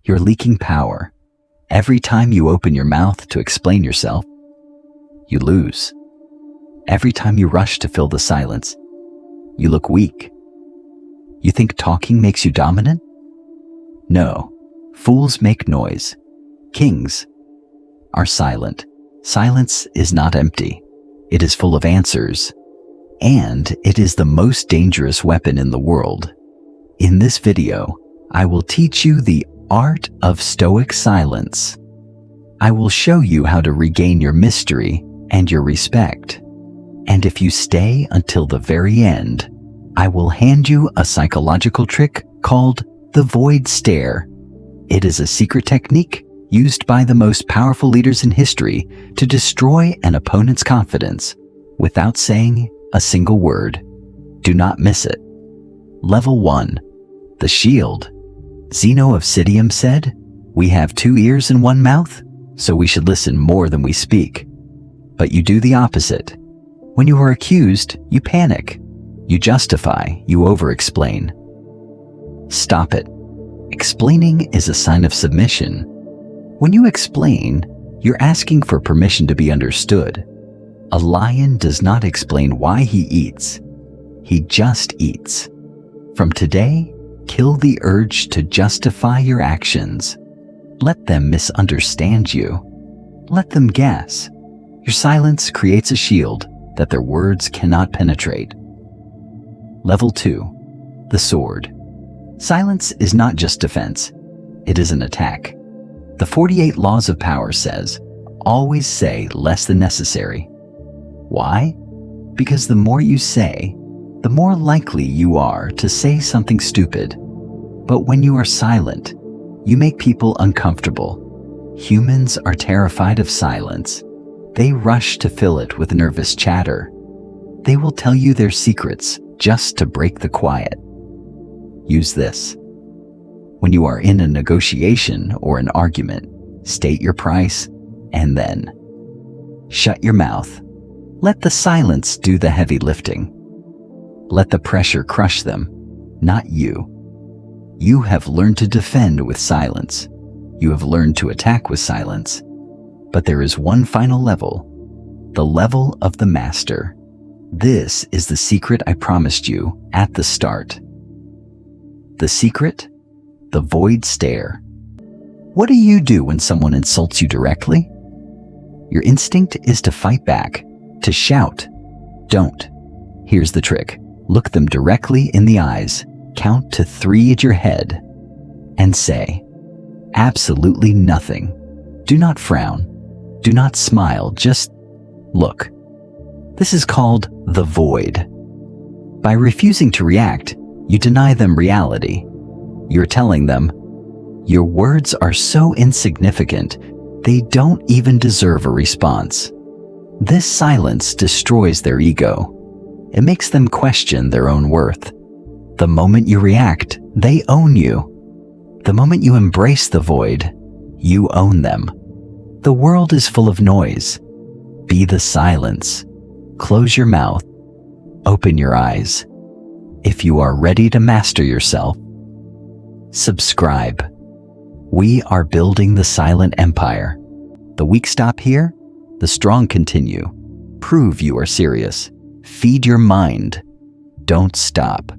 You're leaking power. Every time you open your mouth to explain yourself, you lose. Every time you rush to fill the silence, you look weak. You think talking makes you dominant? No. Fools make noise. Kings are silent. Silence is not empty. It is full of answers. And it is the most dangerous weapon in the world. In this video, I will teach you the art of Stoic silence. I will show you how to regain your mystery and your respect. And if you stay until the very end, I will hand you a psychological trick called the void stare. It is a secret technique used by the most powerful leaders in history to destroy an opponent's confidence without saying a single word. Do not miss it. Level 1. The shield. Zeno of Citium said, "We have 2 ears and 1 mouth, so we should listen more than we speak." But you do the opposite. When you are accused, you panic. You justify, you over-explain. Stop it. Explaining is a sign of submission. When you explain, you're asking for permission to be understood. A lion does not explain why he eats. He just eats. From today, kill the urge to justify your actions. Let them misunderstand you. Let them guess. Your silence creates a shield that their words cannot penetrate. Level 2. The sword. Silence is not just defense. It is an attack. The 48 Laws of Power says, always say less than necessary. Why? Because the more you say, the more likely you are to say something stupid. But when you are silent, you make people uncomfortable. Humans are terrified of silence. They rush to fill it with nervous chatter. They will tell you their secrets just to break the quiet. Use this. When you are in a negotiation or an argument, state your price and then shut your mouth. Let the silence do the heavy lifting. Let the pressure crush them, not you. You have learned to defend with silence. You have learned to attack with silence. But there is one final level, the level of the master. This is the secret I promised you at the start. The secret? The void stare. What do you do when someone insults you directly? Your instinct is to fight back, to shout. Don't. Here's the trick. Look them directly in the eyes, count to 3 at your head, and say, absolutely nothing. Do not frown. Do not smile, just look. This is called the void. By refusing to react, you deny them reality. You're telling them, your words are so insignificant, they don't even deserve a response. This silence destroys their ego. It makes them question their own worth. The moment you react, they own you. The moment you embrace the void, you own them. The world is full of noise. Be the silence. Close your mouth. Open your eyes. If you are ready to master yourself, subscribe. We are building the silent empire. The weak stop here, the strong continue. Prove you are serious. Feed your mind. Don't stop.